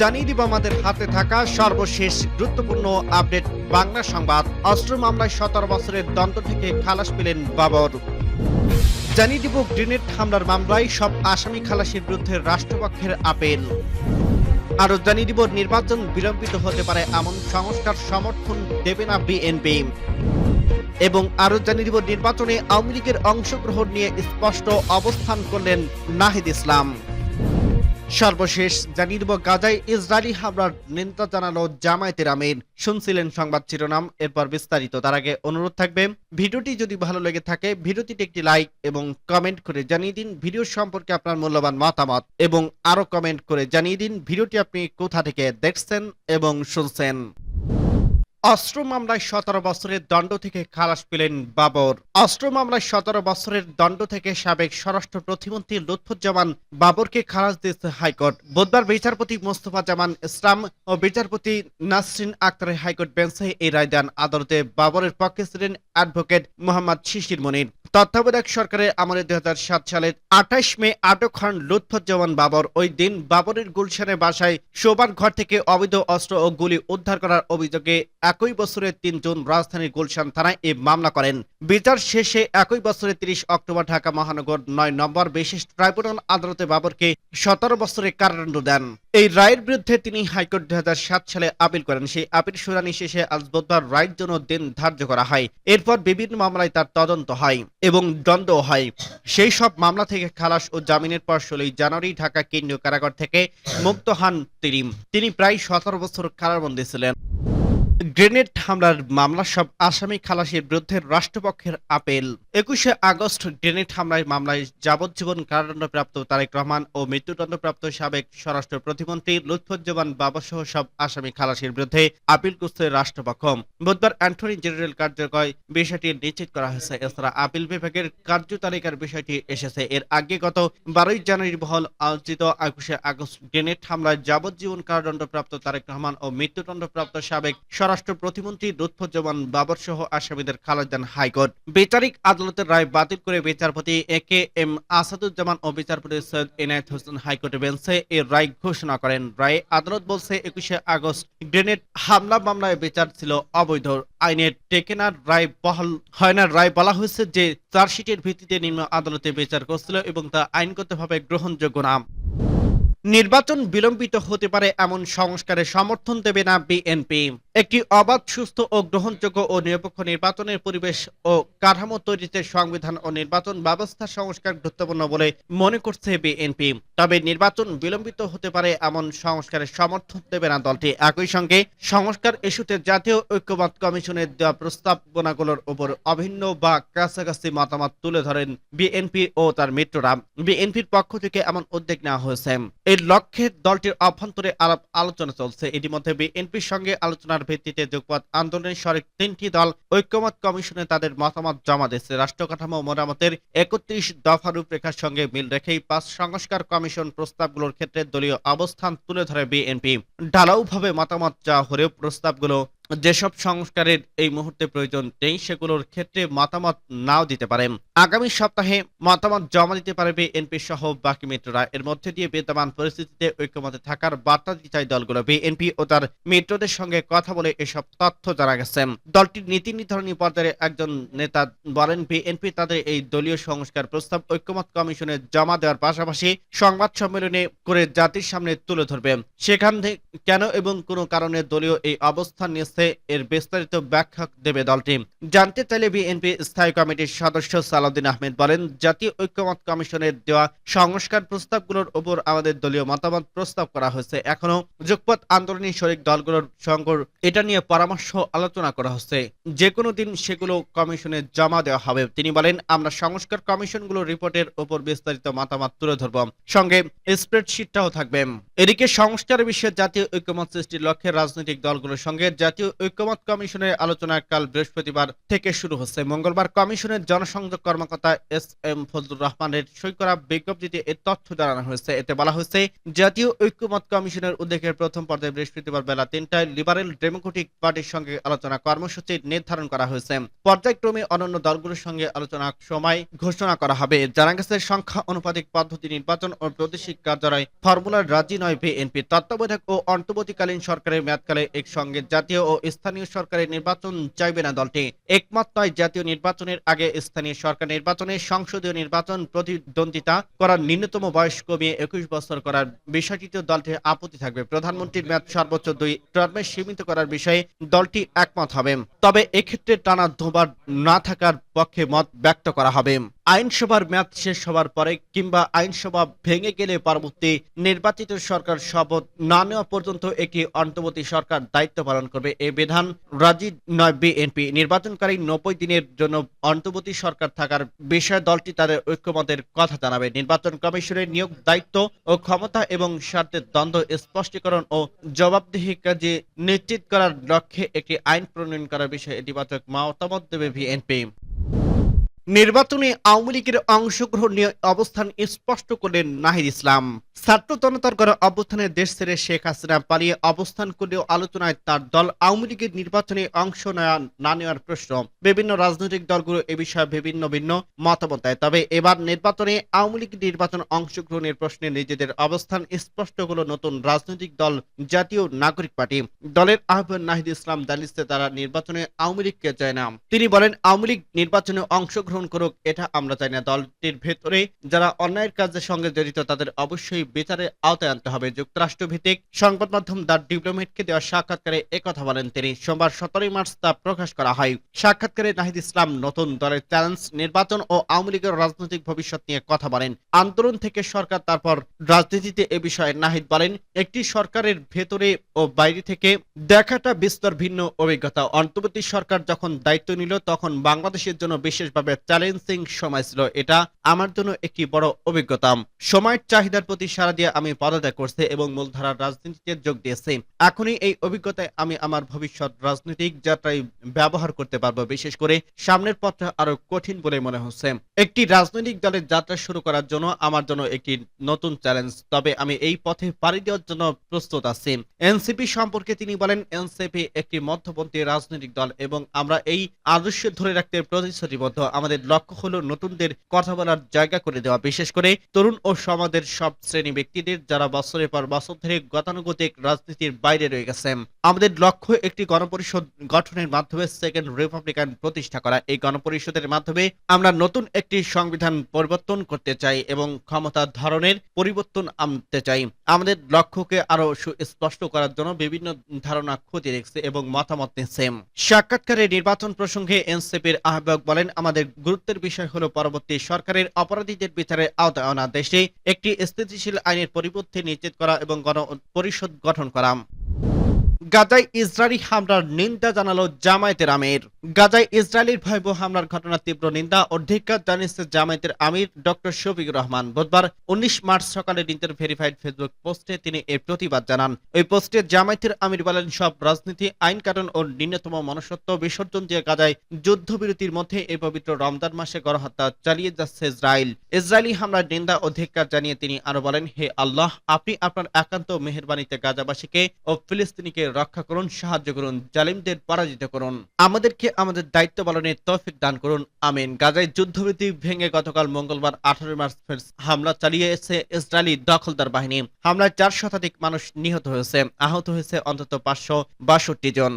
জানিয়ে দিব আমাদের হাতে থাকা সর্বশেষ গুরুত্বপূর্ণ আপডেট বাংলা সংবাদ। অস্ত্র মামলায় 17 বছরের দণ্ড থেকে খালাস পেলেন বাবর। জানিয়ে দিব গ্রেনেড হামলার মামলায় সব আসামি খালাসের বিরুদ্ধে রাষ্ট্রপক্ষের আপিল। আরো জানিয়ে দিব নির্বাচন বিলম্বিত হতে পারে এমন সংস্কার সমর্থন দেবে না বিএনপি। এবং আরো জানিয়ে দিব নির্বাচনে আওয়ামী লীগের অংশগ্রহণ নিয়ে স্পষ্ট অবস্থান করলেন নাহিদ ইসলাম। সর্বশেষ জানিয়ে দেব গাজায় ইসরায়েলি হামলার নিন্দা জানালো জামায়াতের আমির। শুনছিলেন সংবাদ শিরোনাম, এরপর বিস্তারিত। তার আগে অনুরোধ থাকবে, ভিডিওটি যদি ভালো লেগে থাকে ভিডিওটিতে একটি লাইক এবং কমেন্ট করে জানিয়ে দিন ভিডিও সম্পর্কে আপনার মূল্যবান মতামত, এবং আরো কমেন্ট করে জানিয়ে দিন ভিডিওটি আপনি কোথা থেকে দেখছেন এবং শুনছেন। অস্ত্র মামলায় 17 বছরের দণ্ড থেকে খালাস পেলেন বাবর। অস্ত্র মামলায় 17 বছরের দণ্ড থেকে সাবেক স্বরাষ্ট্র প্রতিমন্ত্রী লুৎফুজ্জামান বাবরকে খালাস দিয়েছে হাইকোর্ট। বুধবার বিচারপতি মোস্তফা জামান ইসলাম ও বিচারপতি নাসরিন আক্তারের হাইকোর্ট বেঞ্চে এই রায় দেন। আদালতে বাবরের পক্ষে ছিলেন অ্যাডভোকেট মোহাম্মদ শিশির মনির। তত্ত্বাবধায়ক সরকারের আমলে 2007 সালের 28 মে আটক হন লুৎফুজ্জামান বাবর। ওই দিন বাবরের গুলশানের বাসায় শোবার ঘর থেকে অবৈধ অস্ত্র ও গুলি উদ্ধার করার অভিযোগে একই বছরের 3 জুন রাজধানীর গুলশান থানায় এই মামলা করেন। বিচার শেষে একই বছরের 30 অক্টোবর ঢাকা মহানগর 9 নম্বর বিশেষ ট্রাইব্যুনাল আদালতে বাবরকে 17 বছরের কারাদণ্ড দেন। এই রায়ের বিরুদ্ধে তিনি হাইকোর্ট 2007 সালে আপিল করেন। সেই আপিল শুনানি শেষে আজ বুধবার রায়ের জন্য দিন ধার্য করা হয়। এরপর বিভিন্ন মামলায় তার তদন্ত হয় এবং দণ্ড হয়। সেই সব মামলা থেকে খালাস ও জামিনের পর 16 জানুয়ারি ঢাকা কেন্দ্রীয় কারাগার থেকে মুক্ত হন তিনি প্রায় 17 বছর কারাবন্দী ছিলেন। গ্রেনেড হামলার মামলা সব আসামি খালাসের বিরুদ্ধে রাষ্ট্রপক্ষের আপিল। 21 আগস্ট গ্রেনেড হামলার মামলায় যাবজ্জীবন কারাদণ্ডপ্রাপ্ত তারেক রহমান ও মৃত্যুদণ্ডপ্রাপ্ত সাবেক স্বরাষ্ট্র প্রতিমন্ত্রী লুৎফুজ্জামান বাবর সহ সব আসামি খালাসের বিরুদ্ধে আপিল করছে রাষ্ট্রপক্ষ। বুধবার অ্যাটর্নি জেনারেল কার্যালয় বিষয়টি নিশ্চিত করা হয়েছে। এছাড়া আপিল বিভাগের কার্যতালিকার বিষয়টি এসেছে। এর আগে গত 12 জানুয়ারি বহল আলোচিত 21 আগস্ট গ্রেনেড হামলায় যাবজ্জীবন কারাদণ্ডপ্রাপ্ত তারেক রহমান ও মৃত্যুদণ্ডপ্রাপ্ত সাবেক স্বরাষ্ট্র প্রতিমন্ত্রী লুৎফুজ্জামান বাবর সহ আসামিদের খালাস দেন হাইকোর্ট। বিচারিক আদালতের রায় বাতিল করে বিচারপতি এ.কে.এম. আসাদুজ্জামান ও বিচারপতি সৈয়দ এনায়েত হোসেন হাইকোর্টের বেঞ্চে এর রায় ঘোষণা করেন। রায়ে আদালত বলছে 21 আগস্ট গ্রেনেড হামলা মামলায় বিচার ছিল অবৈধ, আইনের টেকেনার রায় বহাল হয় না। রায় বলা হয়েছে যে চার্জশিটের ভিত্তিতে নিম্ন আদালতে বিচার করছিল এবং তা আইনগতভাবে গ্রহণযোগ্য না। নির্বাচন বিলম্বিত হতে পারে এমন সংস্কারে সমর্থন দেবে না বিএনপি। একটি অবাধ, সুস্থ ও গ্রহণযোগ্য ও নিরপেক্ষ নির্বাচনের পরিবেশ ও কাঠামো তৈরিতে সংবিধান ও নির্বাচন ব্যবস্থা সংস্কার গুরুত্বপূর্ণ বলে মনে করছে বিএনপি। তবে নির্বাচন বিলম্বিত হতে পারে এমন সংস্কারের সমর্থন দেবে না দলটি। একই সঙ্গে সংস্কার ইস্যুতে জাতীয় ঐক্যমত্য কমিশনের দেওয়া প্রস্তাবনাগুলোর উপর অভিন্ন বা কাছাকাছি মতামত তুলে ধরেন বিএনপি ও তার মিত্ররা। বিএনপির পক্ষ থেকে এমন উদ্যোগ নেওয়া হয়েছে। এর লক্ষ্যে দলটির অভ্যন্তরে আলোচনা চলছে। ইতিমধ্যে বিএনপির সঙ্গে আলোচনার ভিত্তিতে যুগপৎ আন্দোলনের শরিক 3টি দল ঐক্যমত কমিশনে তাদের মতামত জমা দিয়েছে। রাষ্ট্র কাঠামো মেরামতের 31 দফা রূপরেখার সঙ্গে মিল রেখেই 5 সংস্কার কমিশন প্রস্তাবগুলোর ক্ষেত্রে দলীয় অবস্থান তুলে ধরে বিএনপি। ঢালাওভাবে মতামত চাওয়া হলেও প্রস্তাবগুলো যেসব সংস্কারের এই মুহূর্তে প্রয়োজন নেই সেগুলোর ক্ষেত্রে মতামত নাও দিতে পারে। আগামী সপ্তাহে মতামত জমা দিতে পারে বিএনপি সহ বাকি মিত্ররা। এর মধ্যে দিয়ে বিদ্যমান পরিস্থিতিতে ঐক্যমতে থাকার বার্তা দিতে চায় দলগুলো। বিএনপি ও তার মিত্রদের সঙ্গে কথা বলে এসব তথ্য জানা গেছে। দলটির নীতি নির্ধারণী পর্যায়ে একজন নেতা বলেন, বিএনপি তাদের এই দলীয় সংস্কার প্রস্তাব ঐক্যমত কমিশনে জমা দেওয়ার পাশাপাশি সংবাদ সম্মেলনে করে জাতির সামনে তুলে ধরবে। সেখানে কেন এবং কোনো কারণে দলীয় এই অবস্থান নিয়ে এর বিস্তারিত ব্যাখ্যা দেবে দলটি। জানতে চাইলে বিএনপি স্থায়ী কমিটির সদস্য সালাউদ্দিন আহমেদ বলেন, জাতীয় ঐক্যমত কমিশনের দেওয়া সংস্কার প্রস্তাবগুলোর উপর আমাদের দলীয় মতামত প্রস্তাব করা হয়েছে। এখনো যুগপৎ আন্দোলনী শরিক দলগুলোর সঙ্গে এটা নিয়ে পরামর্শ আলোচনা করা হচ্ছে। যে কোনো দিন সেগুলো কমিশনে জমা দেওয়া হবে। তিনি বলেন, আমরা সংস্কার কমিশনগুলোর রিপোর্টের উপর বিস্তারিত মতামত তুলে ধরব, সঙ্গে স্প্রেডশিটটাও থাকবে। এদিকে সংস্কার বিষয়ে জাতীয় ঐক্যমত সৃষ্টির লক্ষ্যে রাজনৈতিক দলগুলোর সঙ্গে জাতীয় ঐক্যমত কমিশনের আলোচনা কাল বৃহস্পতিবার থেকে শুরু হচ্ছে। মঙ্গলবার কমিশনের জনসংযোগ কর্মকর্তা এস.এম. ফজলুর রহমানের সই করা বিজ্ঞপ্তিতে এ তথ্য জানানো হয়েছে। এতে বলা হয়েছে, জাতীয় ঐক্যমত কমিশনের উদ্যোগের প্রথম পর্যায়ে বৃহস্পতিবার বেলা 3টায় লিবারেল ডেমোক্রেটিক পার্টির সঙ্গে আলোচনা কর্মসূচি নির্ধারণ করা হয়েছে। পর্যায়ক্রমে অন্যান্য দলগুলোর সঙ্গে আলোচনার সময় ঘোষণা করা হবে। জানা গেছে, সংখ্যা অনুপাতিক পদ্ধতি নির্বাচন ও প্রাদেশিক কার্যালয় ফর্মুলার রাজি নয় বিএনপি। তত্ত্বাবধায়ক ও অন্তর্বর্তীকালীন সরকারের মেয়াদকালে একসঙ্গে জাতীয় ও স্থানীয় সরকারের নির্বাচন চাইবে না দলটি। একমত নয় জাতীয় নির্বাচনের আগে স্থানীয় সরকার নির্বাচনে সংসদীয় নির্বাচন প্রতিদ্বন্দ্বিতা করার ন্যূনতম বয়স কমিয়ে ২১ বছর করার বিষয়টিতে দলটির আপত্তি থাকবে। প্রধানমন্ত্রীর মেয়াদ সর্বোচ্চ ২ টার্মে সীমিত করার বিষয়ে দলটি একমত হবে, তবে এক্ষেত্রে টানা দুবার না থাকার পক্ষে মত ব্যক্ত করা হবে। আইনসভার মেয়াদ শেষ হওয়ার পরে কিংবা আইনসভা ভেঙে গেলে পরবর্তী নির্বাচিত সরকার শপথ না নেওয়া পর্যন্ত একটি অন্তর্বর্তী সরকার দায়িত্ব পালন করবে। এই বিধান রাজি নয় বিএনপি। নির্বাচনকারী ৯০ দিনের জন্য অন্তর্বর্তী সরকার থাকার বিষয়ে দলটি তাদের ঐক্যমতের কথা জানাবে। নির্বাচন কমিশনের নিয়োগ দায়িত্ব ও ক্ষমতা এবং স্বার্থের দ্বন্দ্ব স্পষ্টীকরণ ও জবাবদিহি কাজে নিশ্চিত করার লক্ষ্যে একটি আইন প্রণয়ন করার বিষয়ে ইতিবাচক মতামত দেবে বিএনপি। নির্বাচনে আওয়ামী লীগের অংশগ্রহণ নিয়ে অবস্থান স্পষ্ট করলেন নাহিদ ইসলাম। ছাত্র জনতার গণ অভ্যুত্থানে দেশ ছেড়ে শেখ হাসিনা পালিয়ে অবস্থান করলেও আলোচনায় তার দল আওয়ামী লীগের নির্বাচনে অংশ না নেওয়ার প্রশ্ন। বিভিন্ন রাজনৈতিক দলগুলো এ বিষয়ে ভিন্ন মতামত দেয়, তবে এবার নির্বাচনে আওয়ামী লীগের নির্বাচন অংশগ্রহণের প্রশ্নে নিজেদের অবস্থান স্পষ্ট হলো নতুন রাজনৈতিক দল জাতীয় নাগরিক পার্টি। দলের আহ্বায়ক নাহিদ ইসলাম জানিয়েছে তারা নির্বাচনে আওয়ামী লীগকে চায় না। তিনি বলেন, আওয়ামী লীগ নির্বাচনে অংশগ্রহণ করুক, এটা আমরা চাই না। দলটির ভেতরে যারা অন্যায়ের কাজের সঙ্গে জড়িত তাদের অবশ্যই বিচারের আওতায় আনতে হবে। যুক্তরাষ্ট্র ভিত্তিক সংবাদ মাধ্যম দ্য ডিপ্লোম্যাটকে দেওয়া সাক্ষাৎকারে একথা বলেন তিনি। সোমবার ১৭ মার্চ তা প্রকাশ করা হয়। সাক্ষাৎকারে নাহিদ ইসলাম নতুন দলের চ্যালেঞ্জ, নির্বাচন ও আওয়ামী লীগের রাজনৈতিক ভবিষ্যৎ নিয়ে কথা বলেন। আন্দোলন থেকে সরকার তারপর রাজনীতিতে এ বিষয়ে নাহিদ বলেন, একটি সরকারের ভেতরে ও বাইরে থেকে দেখাটা বিস্তর ভিন্ন অভিজ্ঞতা। অন্তর্বর্তী সরকার যখন দায়িত্ব নিল তখন বাংলাদেশের জন্য বিশেষভাবে চ্যালেঞ্জিং সময় ছিল। এটা আমার জন্য একটি বড় অভিজ্ঞতা। সময়ের চাহিদার প্রতি সাড়া দিয়ে আমি পদত্যাগ করছি এবং মূলধারার রাজনীতিতে যোগ দিয়েছি। এখনই এই অভিজ্ঞতায় আমি আমার ভবিষ্যৎ রাজনৈতিক যাত্রায় ব্যবহার করতে পারবো। বিশেষ করে সামনের পথটা আরো কঠিন বলে মনে হচ্ছে। একটি রাজনৈতিক দলের যাত্রা শুরু করার জন্য আমার জন্য একটি নতুন চ্যালেঞ্জ, তবে আমি এই পথে পাড়ি দেওয়ার জন্য প্রস্তুত আছি। এনসিপি সম্পর্কে তিনি বলেন, এনসিপি একটি মধ্যপন্থী রাজনৈতিক দল এবং আমরা এই আদর্শ ধরে রাখতে প্রতিশ্রুতিবদ্ধ। আমাদের লক্ষ্য হলো নতুনদের কথা বলার জায়গা করে দেওয়া, বিশেষ করে তরুণ ও সমাজের সব শ্রেণী ব্যক্তিদের যারা বছরের পর বছর ধরে গতানুগতিক রাজনীতির বাইরে রয়ে গেছে। আমাদের লক্ষ্য একটি গণপরিষদ গঠনের মাধ্যমে সেকেন্ড রিপাবলিকান প্রতিষ্ঠা করা। এই গণপরিষদের মাধ্যমে আমরা নতুন একটি সংবিধান পরিবর্তন করতে চাই এবং ক্ষমতা ধরনের পরিবর্তন আনতে চাই। আমাদের লক্ষ্যকে আরো সুস্পষ্ট করার জন্য বিভিন্ন ধারণা খতিয়ে দেখছে এবং মতামত নিচ্ছে। সাক্ষাৎকারে নির্বাচন প্রসঙ্গে এনসিপির আহ্বায়ক বলেন, আমাদের গুরুত্বের বিষয় হলো পরবর্তী সরকারের অপরাধীদের বিচারের আওতায় আনা, দেশে একটি স্থিতিশীল আইনের পরিপন্থী নিশ্চিত করা এবং গণপরিষদ গঠন করা। গাজায় ইসরায়েলি হামলার নিন্দা জানালো জামায়াতের আমির। গাজায় ইসরায়েলের ভয়াবহ হামলার ঘটনার তীব্র নিন্দা ও ধিক্কার জানিয়েছে জামায়াতের আমির ডক্টর শফিকুর রহমান। বুধবার ১৯ মার্চ সকালে নিজের ভেরিফাইড ফেসবুক পোস্টে তিনি এর প্রতিবাদ জানান। ওই পোস্টে জামায়াতের আমির বলেন, সব রাজনীতি, আইন কানুন ও ন্যূনতম মনুষ্যত্ব বিসর্জন দিয়ে গাজায় যুদ্ধবিরতির মধ্যে এই পবিত্র রমজান মাসে গণহত্যা চালিয়ে যাচ্ছে ইসরায়েল। ইসরায়েলি হামলার নিন্দা ও ধিক্কার জানিয়ে তিনি আরো বলেন, হে আল্লাহ, আপনি আপনার একান্ত মেহেরবানিতে গাজাবাসীকে ও ফিলিস্তিনিকে রক্ষা করুন, সাহায্য করুন, জালিমদের পরাজিত করুন, আমাদেরকে আমাদের দায়িত্ব পালনের তৌফিক দান করুন, আমিন। গাজায় যুদ্ধবিরতি ভেঙে গতকাল মঙ্গলবার ১৮ মার্চ হামলা চালিয়েছে ইসরায়েলি দখলদার বাহিনী। হামলায় ৪ শতাধিক মানুষ নিহত হয়েছে, আহত হয়েছে অন্তত ৫৬২ জন।